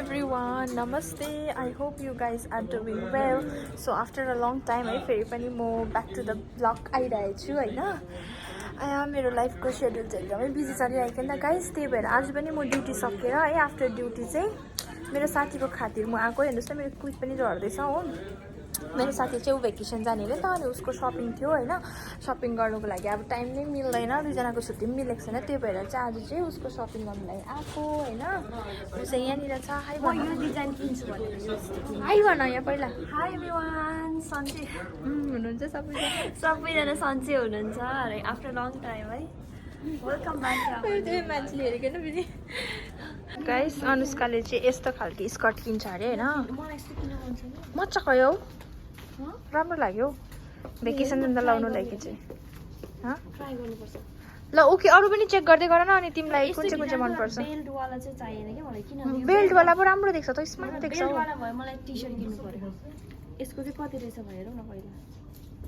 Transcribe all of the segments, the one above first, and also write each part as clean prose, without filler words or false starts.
Everyone, namaste. I hope you guys are doing well. So after a long time, I फेरि पनि म back to the vlog आइरहेको छु हैन. मेरो लाइफको शेड्युल चाहिँ एकदमै बिजी चलिरहेको नि त गाइस. त्यही भएर आज पनि म ड्युटी सकेर है आफ्टर ड्युटी चाहिँ मेरो साथीको खातिर म आएको. हेर्नुस् न मेरो क्विट पनि झर्दैछ हो. मेरो साथी चाहिँ ऊ भेकेसन जाने अरे नि त अनि उसको सपिङ थियो हैन. सपिङ गर्नुको लागि अब टाइम नै मिल्दैन, दुईजनाको छुट्टी पनि मिलेको छैन. त्यही भएर चाहिँ आज चाहिँ उसको सपिङ गर्नु लागि आएको हैन. ऊ चाहिँ यहाँनिर छ. हाई भन. यो डिजाइन किन्छु भनेर हाई भन यहाँ पहिला. हाई एभ्रिवान, सन्चै हुनुहुन्छ सबैजना सन्चै हुनुहुन्छ अरे आफ्टर लङ टाइम है. Welcome back. त्यो मान्छेले हेरेको न फेरि. गाइस अनुष्काले चाहिँ यस्तो खालको स्कर्ट किन्छ अरे हैन. मलाई यस्तो किन मन छैन. मजाको हो, राम्रो लाग्यो भेकेसन जाँदा लाउनु लागि चाहिँ. ट्राई गर्नुपर्छ. ल ओके, अरू पनि चेक गर्दै गर न. अनि तिमीलाई कुन चाहिँ मनपर्छ? बेल्टवाला चाहिँ चाहिएन कि मलाई. किन बेल्टवाला पो राम्रो देख्छ त, स्मार्ट देख्छ. बेल्टवाला भयो मलाई टी-शर्ट किन्नु पर्यो. यसको चाहिँ कति रहेछ भनेर न पहिला.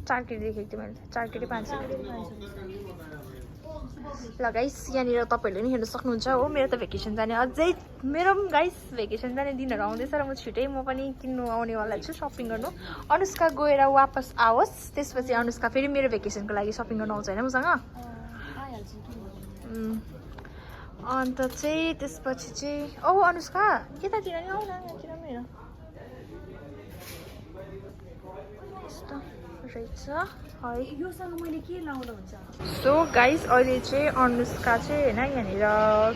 4 केटी देखेको थिएँ मैले. 4 केटी 500. ल गाइस यहाँनिर तपाईँहरूले पनि हेर्न सक्नुहुन्छ हो. मेरो त भेकेसन जाने अझै मेरो पनि गाइस भेकेसन जाने दिनहरू आउँदैछ र म छिटै म पनि किन्नु आउनेवाला छु सपिङ गर्नु. अनुष्का गएर वापस आओस्, त्यसपछि अनुष्का फेरि मेरो भेकेसनको लागि सपिङ गर्नु आउँछ होइन मसँग. अन्त चाहिँ त्यसपछि चाहिँ अनुष्का यतातिर नि आऊ न, यतातिर पनि हेर यस्तो रहेछ है. योसँग मैले के लाउँदा हुन्छ. सो गाइस अहिले चाहिँ अनुष्का चाहिँ होइन यहाँनिर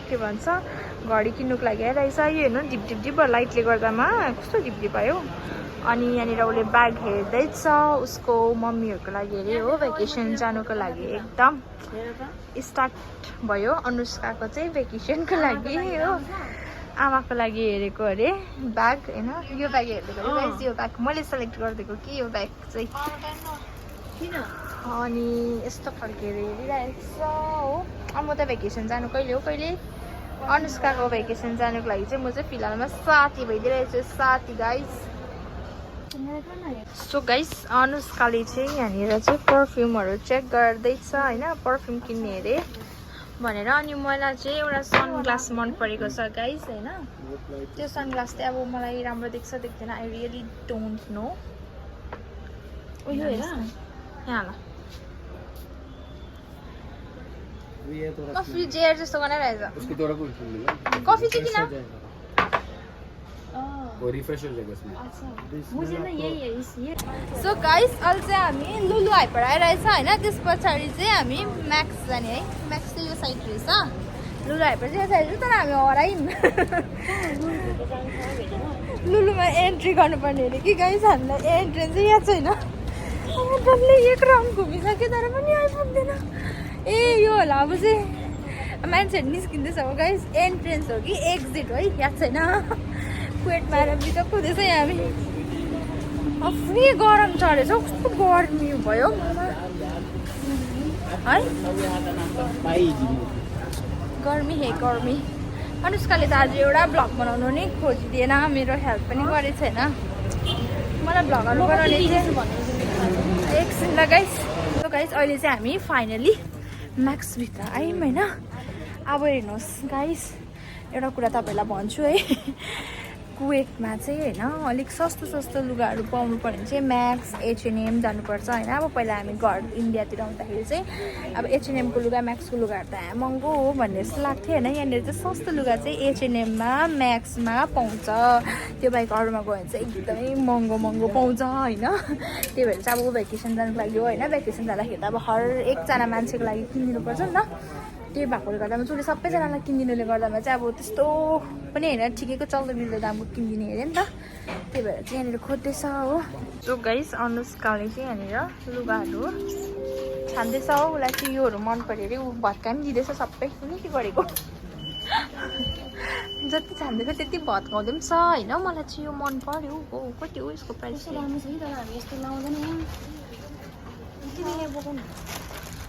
के भन्छ घडी किन्नुको लागि आइरहेछ. यो हेर्नु डिप डिप डिप लाइटले गर्दामा कस्तो डिप डिप आयो. अनि यहाँनिर उसले ब्याग हेर्दैछ उसको मम्मीहरूको लागि अरे हो. भेकेसन जानुको लागि एकदम स्टार्ट भयो अनुष्काको चाहिँ भेकेसनको लागि हो. आमाको लागि हेरेको अरे ब्याग होइन. यो ब्याग हेरेको अरे गाइस. यो ब्याग मैले सेलेक्ट गरिदिएको कि यो ब्याग चाहिँ. अनि यस्तो खालको हेरिरहेको छ हो. अब म त भेकेसन जानु कहिले हो कहिले. अनुष्काको भेकेसन जानुको लागि चाहिँ म चाहिँ फिलहालमा साथी भइदिइरहेको छु. साथी गाइस. सो गाइस अनुष्काले चाहिँ यहाँनिर चाहिँ पर्फ्युमहरू चेक गर्दैछ होइन. पर्फ्युम किन्ने अरे भनेर. अनि मलाई चाहिँ एउटा सनग्लास मन परेको छ गाइस होइन. त्यो सनग्लास चाहिँ अब मलाई राम्रो देख्छ देख्दैन आई रियली डोन्ट नो. यहाँ ल कफी जेयर जस्तो बनाइरहेछ. कफी चाहिँ किन सो गाइस अहिले चाहिँ हामी लुलु हाइपर आइरहेछ होइन. त्यस पछाडि चाहिँ हामी म्याक्स जाने है. म्याक्स चाहिँ यो साइड रहेछ, लुलु हाइपर चाहिँ यो साइड रहेछ. तर हामी हरायौँ. लुलुमा एन्ट्री गर्नुपर्ने अरे कि गाइस. हामीलाई एन्ट्रेन्स चाहिँ यहाँ छैन. डल्लै एक राउन्ड घुमिसक्यो तर पनि आइपुग्दैन. ए यो होला अब चाहिँ मान्छेहरू निस्किँदैछ हो गाइस. एन्ट्रेन्स हो कि एक्जिट है याद छैन. पेट मारेर बिचक हुँदैछ यहाँ हामी. अफै गरम चढेछ. कस्तो गर्मी भयो है. गर्मी हे गर्मी. अनुष्काले त आज एउटा भ्लग बनाउनु नै खोजिदिएन. मेरो हेल्प पनि गरेको छैन. मलाई भ्लगहरू बनाउने चाहिँ एकछिन ल गाइस. गाइस अहिले चाहिँ हामी फाइनली म्याक्सभित्र आयौँ होइन. अब हेर्नुहोस् गाइस एउटा कुरा तपाईँलाई भन्छु है. कुवेतमा चाहिँ होइन अलिक सस्तो सस्तो लुगाहरू पाउनु पर्यो भने चाहिँ म्याक्स H&M जानुपर्छ होइन. अब पहिला हामी घर इन्डियातिर आउँदाखेरि चाहिँ अब H&Mको लुगा म्याक्सको लुगाहरू त महँगो हो भन्ने जस्तो लाग्थ्यो होइन. यहाँनिर चाहिँ सस्तो लुगा चाहिँ H&Mमा म्याक्समा पाउँछ. त्यो बाहेक अरूमा गयो भने चाहिँ एकदमै महँगो पाउँछ होइन. त्यही भएर चाहिँ अब भेकेसन जानुको लागि हो होइन. भेकेसन जाँदाखेरि त अब हर एकजना मान्छेको लागि किनिदिनुपर्छ नि त. त्यही भएकोले गर्दामा चाहिँ उसले सबैजनालाई किनिदिनुले गर्दामा चाहिँ अब त्यस्तो पनि होइन ठिकैको चल्दो मिल्दो दामको किनिदिने अरे नि त. त्यही भएर चाहिँ यहाँनिर खोज्दैछ हो. सो गाइस अनुष्काले चाहिँ यहाँनिर लुगाहरू छान्दैछ हो. उसलाई चाहिँ योहरू मन पऱ्यो अरे. ऊ भत्का पनि दिँदैछ सबै. कुनै के गरेको जति छान्दैछ त्यति भत्काउँदै पनि छ होइन. मलाई चाहिँ यो मन पऱ्यो हो. कति हो यसको प्राइस? राम्रो छ नि तर हामी यस्तो लाउँदैन.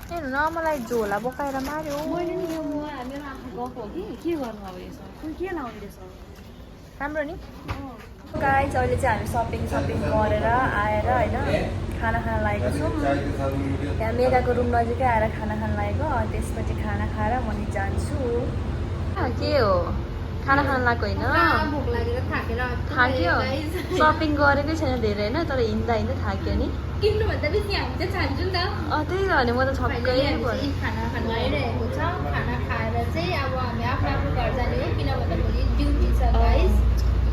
हेर्नु न मलाई झोला बोकाएर मार्यो. मैले नि यो मेरो आफू गएको हो कि के गर्नु अब यसो. के लाउँदैछ राम्रो नि. गाइस अहिले चाहिँ हामी सपिङ गरेर आएर होइन खाना खान लागेको छौँ. यहाँ मेगाको रुम नजिकै आएर खाना खान लागेको. त्यसपछि खाना खाएर म नि जान्छु. के हो खाना खान लाग्यो होइन भोक लागेर थाकेर थाक्यो सपिङ गरेकै छैन धेरै होइन तर हिँड्दा हिँड्दै थाक्यो नि किन्नुभन्दा बेसी हामी चाहिँ खान्छौँ नि त त्यही त भने म त छक्कै फाइनली पऱ्यो हामी खाना खानु आइरहेको छ खाना खाएर चाहिँ अब हामी आफ्नो आफ्नो घर जाने हो किनभने भोलि ड्युटी छ गाइस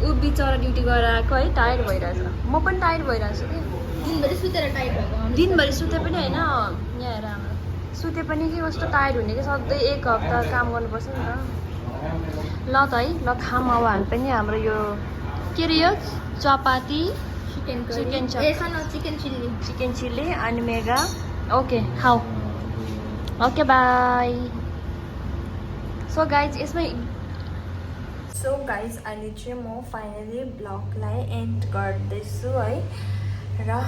ऊ बिचरा ड्युटी गरेर आएको है टायर्ड भइरहेछ म पनि टायर्ड भइरहेको छु कि दिनभरि सुतेर टाइट भएको दिनभरि सुते पनि होइन यहाँ हेर हाम्रो सुते पनि कि कस्तो टायर्ड हुने कि सधैँ एक हप्ता काम गर्नुपर्छ नि त ल त है ल खाम अब हामी पनि हाम्रो यो के अरे यो chapati chicken chicken chop chicken chilli अनि मेगा ओके खाऊ ओके बाई सो गाइज यसमै सो गाइज अहिले चाहिँ म फाइनली ब्लगलाई एन्ड गर्दैछु है र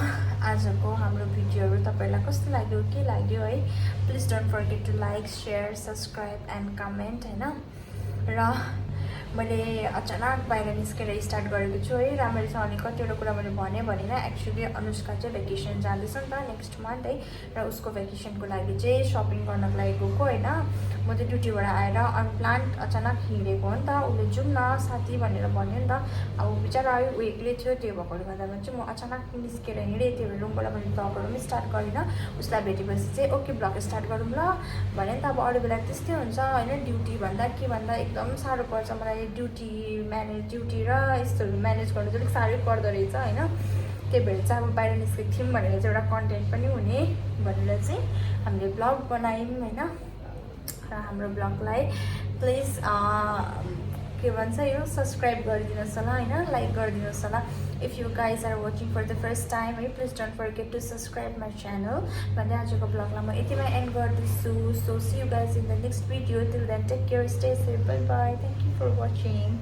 आजको हाम्रो भिडियोहरू तपाईँलाई कस्तो लाग्यो के लाग्यो है please don't forget to like share subscribe and comment होइन र मैले अचानक बाहिर निस्केर स्टार्ट गरेको छु है राम्ररीसँगले कतिवटा कुरा मैले भनेन एक्चुली अनुष्का चाहिँ भेकेसन जाँदैछ नि त नेक्स्ट मन्थ है र उसको भेकेसनको लागि चाहिँ सपिङ गर्नको लागि गएको होइन म चाहिँ ड्युटीबाट आएर अनप्लान्ड अचानक हिँडेको हो नि त उसले जाउँ न साथी भनेर भन्यो नि त अब बिचरा ऊ एक्लै थियो त्यो भएकोले गर्दामा चाहिँ म अचानक निस्केर हिँडेँ त्यो भएर रुमबाट मैले ब्लगहरू पनि स्टार्ट गरिनँ उसलाई भेटेपछि चाहिँ ओके ब्लग स्टार्ट गरौँ ल भने नि त अब अरू बेला त्यस्तै हुन्छ होइन ड्युटी भन्दा के भन्दा एकदम साह्रो पर्छ मलाई ड्युटी र यस्तोहरू म्यानेज गर्नु चाहिँ अलिक साह्रै पर्दो रहेछ होइन त्यही भएर चाहिँ अब बाहिर निस्केको थियौँ भनेर चाहिँ एउटा कन्टेन्ट पनि हुने भनेर चाहिँ हामीले ब्लग बनायौँ होइन र हाम्रो ब्लगलाई प्लिज के भन्छ यो सब्सक्राइब गरिदिनुहोस् होला होइन लाइक गरिदिनुहोस् होला if you guys are watching for the first time है please don't forget to subscribe my channel भन्दै आजको ब्लगलाई म यतिमा एन्ड गर्दैछु so see you guys in the next video till then take care stay safe bye bye thank you for watching